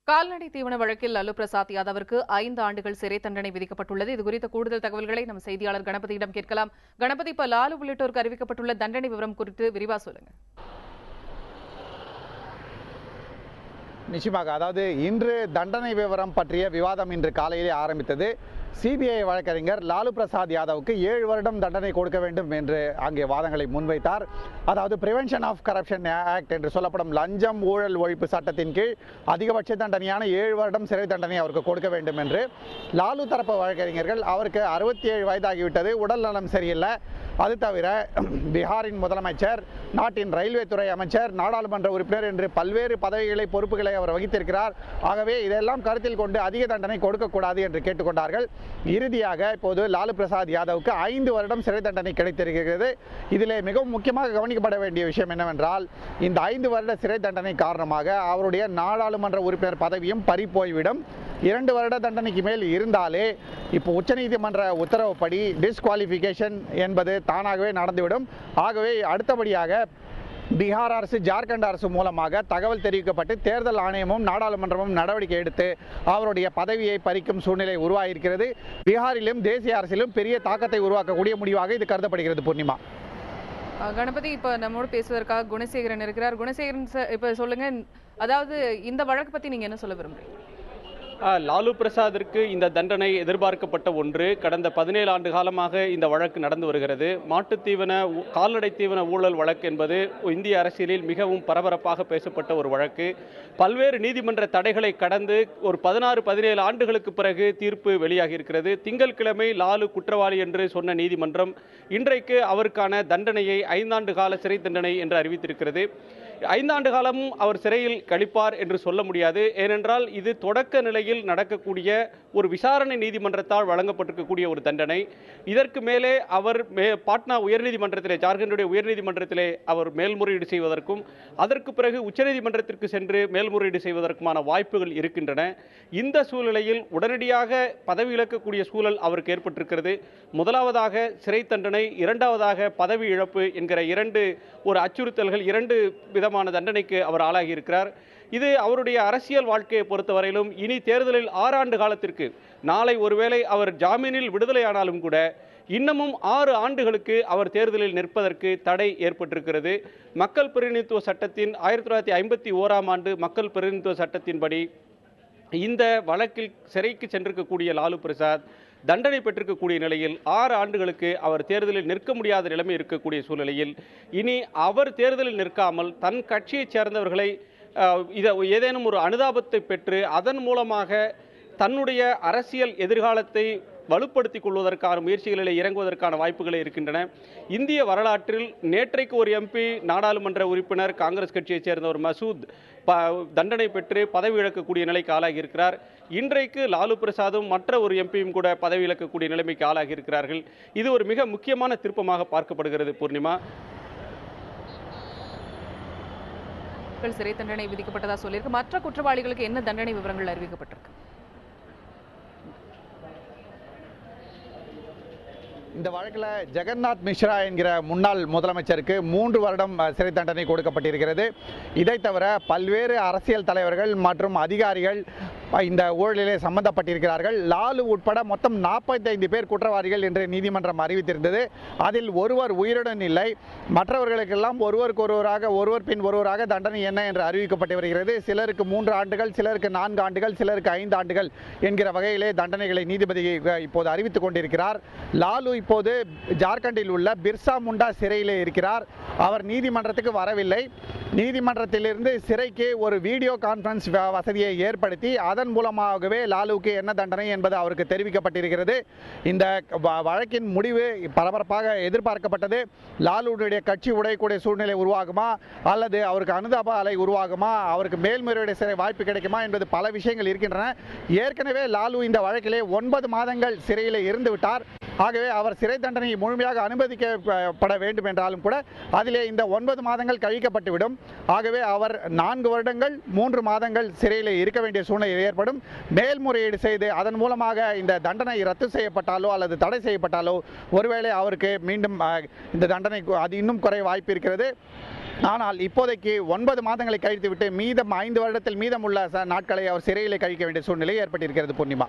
கால்நடை தீவன வழக்கில் லாலு பிரசாத் யாதவிற்கு 5 ஆண்டுகள் சிறை தண்டனை விதிக்கப்பட்டுள்ளது. இதுகுறித்த கூடுதல் தகவல்களை நம் செய்தியாளர் கணபதியிடம் கேட்கலாம். கணபதி, இப்ப லாலு உள்ளிட்டோருக்கு அறிவிக்கப்பட்டுள்ள தண்டனை விவரம் குறித்து விரிவா சொல்லுங்க. நிச்சயமாக, அதாவது இன்று தண்டனை விவரம் பற்றிய விவாதம் இன்று காலையிலே ஆரம்பித்தது. சிபிஐ வழக்கறிஞர் லாலு பிரசாத் யாதவுக்கு 7 வருடம் தண்டனை கொடுக்க வேண்டும் என்று அங்கே வாதங்களை முன்வைத்தார். அதாவது பிரிவென்ஷன் ஆஃப் கரப்ஷன் ஆக்ட் என்று சொல்லப்படும் லஞ்சம் ஊழல் ஒழிப்பு சட்டத்தின் கீழ் அதிகபட்ச தண்டனையான 7 வருடம் சிறை தண்டனை அவருக்கு கொடுக்க வேண்டும் என்று லாலு தரப்பு வழக்கறிஞர்கள், அவருக்கு 67 வயதாகிவிட்டது, உடல் நலம் சரியில்லை, அது தவிர பீகாரின் முதலமைச்சர், நாட்டின் ரயில்வே துறை அமைச்சர், நாடாளுமன்ற உறுப்பினர் என்று பல்வேறு பதவிகளை பொறுப்புகளை அவர் வகித்திருக்கிறார். ஆகவே இதெல்லாம் கருத்தில் கொண்டு அதிக தண்டனை கொடுக்கக்கூடாது என்று கேட்டுக்கொண்டார்கள். இறுதியாக இப்போது லாலு பிரசாத் யாதவுக்கு 5 வருடம் சிறை தண்டனை கிடைத்திருக்கிறது. இதிலே மிகவும் முக்கியமாக கவனிக்கப்பட வேண்டிய விஷயம் என்னவென்றால், இந்த 5 வருட சிறை தண்டனை காரணமாக அவருடைய நாடாளுமன்ற உறுப்பினர் பதவியும் பறி போய்விடும். 2 வருட தண்டனைக்கு மேல் இருந்தாலே இப்போ உச்சநீதிமன்ற உத்தரவுப்படி டிஸ்குவாலிஃபிகேஷன் என்பது தானாகவே நடந்துவிடும். ஆகவே அடுத்தபடியாக பீகார் அரசு, ஜார்க்கண்ட் அரசு மூலமாக தகவல் தெரிவிக்கப்பட்டு தேர்தல் ஆணையமும் நாடாளுமன்றமும் நடவடிக்கை எடுத்து அவருடைய பதவியை பறிக்கும் சூழ்நிலை உருவாகியிருக்கிறது. பீகாரிலும் தேசிய அரசிலும் பெரிய தாக்கத்தை உருவாக்கக்கூடிய முடிவாக இது கருதப்படுகிறது. பூர்ணிமா. கணபதி, இப்ப நம்மோடு பேசுவதற்காக குணசேகரன் இருக்கிறார். குணசேகரன் சார், இப்ப சொல்லுங்க, அதாவது இந்த வழக்கு பத்தி நீங்க என்ன சொல்ல விரும்புறீங்க? லாலு பிரசாத்திற்கு இந்த தண்டனை எதிர்பார்க்கப்பட்ட ஒன்று. கடந்த 17 ஆண்டு காலமாக இந்த வழக்கு நடந்து வருகிறது. கால்நடை தீவன ஊழல் வழக்கு என்பது இந்திய அரசியலில் மிகவும் பரபரப்பாக பேசப்பட்ட ஒரு வழக்கு. பல்வேறு நீதிமன்ற தடைகளை கடந்து ஒரு 16-17 ஆண்டுகளுக்கு பிறகு தீர்ப்பு வெளியாகி இருக்கிறது. திங்கட்கிழமை லாலு குற்றவாளி என்று சொன்ன நீதிமன்றம் இன்றைக்கு அவருக்கான தண்டனையை 5 ஆண்டு கால சிறை தண்டனை என்று அறிவித்திருக்கிறது. 5 ஆண்டு காலமும் அவர் சிறையில் கழிப்பார் என்று சொல்ல முடியாது. ஏனென்றால் இது தொடக்க நிலையில் நடக்கக்கூடிய ஒரு விசாரணை நீதிமன்றத்தால் வழங்கப்பட்டிருக்கக்கூடிய ஒரு தண்டனை. இதற்கு மேலே அவர் பாட்னா உயர்நீதிமன்றத்திலே, ஜார்க்கண்டுடைய உயர்நீதிமன்றத்திலே அவர் மேல்முறையீடு செய்வதற்கும் அதற்கு பிறகு உச்சநீதிமன்றத்திற்கு சென்று மேல்முறையீடு செய்வதற்குமான வாய்ப்புகள் இருக்கின்றன. இந்த சூழ்நிலையில் உடனடியாக பதவி இழக்கக்கூடிய சூழல் அவருக்கு ஏற்பட்டிருக்கிறது. முதலாவதாக சிறை தண்டனை, இரண்டாவதாக பதவி இழப்பு என்கிற ஒரு அச்சுறுத்தல்கள், 2 விதமான தண்டனைக்கு அவர் ஆளாகி இருக்கிறார். இது அவருடைய அரசியல் வாழ்க்கையை பொறுத்தவரையிலும் இனி தேர்தலில் 6 ஆண்டு காலத்திற்கு, நாளை ஒருவேளை அவர் ஜாமீனில் விடுதலையானாலும் கூட இன்னமும் 6 ஆண்டுகளுக்கு அவர் தேர்தலில் நிற்பதற்கு தடை ஏற்பட்டிருக்கிறது. மக்கள் பிரதிநிதித்துவ சட்டத்தின் 1951ஆம் ஆண்டு மக்கள் பிரதிநிதித்துவ சட்டத்தின்படி இந்த வழக்கில் சிறைக்கு சென்றிருக்கக்கூடிய லாலு பிரசாத் தண்டனை பெற்றிருக்கக்கூடிய நிலையில் 6 ஆண்டுகளுக்கு அவர் தேர்தலில் நிற்க முடியாத நிலைமை இருக்கக்கூடிய சூழ்நிலையில் இனி அவர் தேர்தலில் நிற்காமல் தன் கட்சியைச் சேர்ந்தவர்களை ஏதேனும் ஒரு அனுதாபத்தை பெற்று அதன் மூலமாக தன்னுடைய அரசியல் எதிர்காலத்தை வலுப்படுத்திக் கொள்வதற்கான முயற்சிகளில் இறங்குவதற்கான வாய்ப்புகளே இருக்கின்றன. இந்திய வரலாற்றில் நேற்றைக்கு ஒரு எம்பி, நாடாளுமன்ற உறுப்பினர், காங்கிரஸ் கட்சியைச் சேர்ந்த ஒரு மசூத் தண்டனை பெற்று பதவி இழக்கக்கூடிய நிலைக்கு ஆளாகி இருக்கிறார். இன்றைக்கு லாலு பிரசாதும் மற்ற ஒரு எம்பியும் கூட பதவி இழக்கக்கூடிய நிலைமைக்கு ஆளாகி இருக்கிறார்கள். இது ஒரு மிக முக்கியமான திருப்பமாக பார்க்கப்படுகிறது. பூர்ணிமா, சிறை தண்டனை விதிக்கப்பட்டதா சொல்லியிருக்கு. மற்ற குற்றவாளிகளுக்கு என்ன தண்டனை விவரங்கள் அறிவிக்கப்பட்டிருக்கு? இந்த வழக்கில் ஜெகநாத் மிஸ்ரா என்கிற முன்னாள் முதலமைச்சருக்கு 3 வருடம் சிறை தண்டனை கொடுக்கப்பட்டிருக்கிறது. இதை தவிர பல்வேறு அரசியல் தலைவர்கள் மற்றும் அதிகாரிகள் இந்த ஊழலிலே சம்பந்தப்பட்டிருக்கிறார்கள். லாலு உட்பட மொத்தம் 45 பேர் குற்றவாளிகள் என்று நீதிமன்றம் அறிவித்திருந்தது. அதில் ஒருவர் உயிருடன் இல்லை. மற்றவர்களுக்கெல்லாம் ஒருவர் பின் ஒருவராக தண்டனை என்ன என்று அறிவிக்கப்பட்டு வருகிறது. சிலருக்கு 3 ஆண்டுகள், சிலருக்கு 4 ஆண்டுகள், சிலருக்கு 5 ஆண்டுகள் என்கிற வகையிலே தண்டனைகளை நீதிபதி இப்போது அறிவித்துக் கொண்டிருக்கிறார். லாலு இப்போது ஜார்க்கண்டில் உள்ள பிர்சா முண்டா சிறையிலே இருக்கிறார். அவர் நீதிமன்றத்துக்கு வரவில்லை. நீதிமன்றத்திலிருந்து சிறைக்கு ஒரு வீடியோ கான்பரன்ஸ் வசதியை ஏற்படுத்தி அதன் மூலமாகவே லாலுவுக்கு என்ன தண்டனை என்பது அவருக்கு தெரிவிக்கப்பட்டிருக்கிறது. இந்த வழக்கின் முடிவு பரபரப்பாக எதிர்பார்க்கப்பட்டது. லாலுடைய கட்சி உடையக்கூடிய சூழ்நிலை உருவாகுமா, அல்லது அவருக்கு அனுதாப அலை உருவாகுமா, அவருக்கு மேல்முறையீடு செய்ய வாய்ப்பு கிடைக்குமா என்பது பல விஷயங்கள் இருக்கின்றன. ஏற்கனவே லாலு இந்த வழக்கிலே 9 மாதங்கள் சிறையில் இருந்து விட்டார். ஆகவே அவர் சிறை தண்டனை முழுமையாக அனுமதிக்கப்பட வேண்டும் என்றாலும் கூட அதிலே இந்த 9 மாதங்கள் கழிக்கப்பட்டுவிடும். ஆகவே அவர் 4 வருடங்கள் 3 மாதங்கள் சிறையில் இருக்க வேண்டிய சூழ்நிலை ஏற்படும். மேல்முறையீடு செய்து அதன் மூலமாக இந்த தண்டனை ரத்து செய்யப்பட்டாலோ அல்லது தடை செய்யப்பட்டாலோ ஒருவேளை அவருக்கு மீண்டும் இந்த தண்டனை அது இன்னும் குறைய வாய்ப்பு இருக்கிறது. ஆனால் இப்போதைக்கு 9 மாதங்களை கழித்துவிட்டு மீதம் 5 வருடத்தில் மீதமுள்ள நாட்களை அவர் சிறையில் கழிக்க வேண்டிய சூழ்நிலை ஏற்பட்டிருக்கிறது பூர்ணிமா.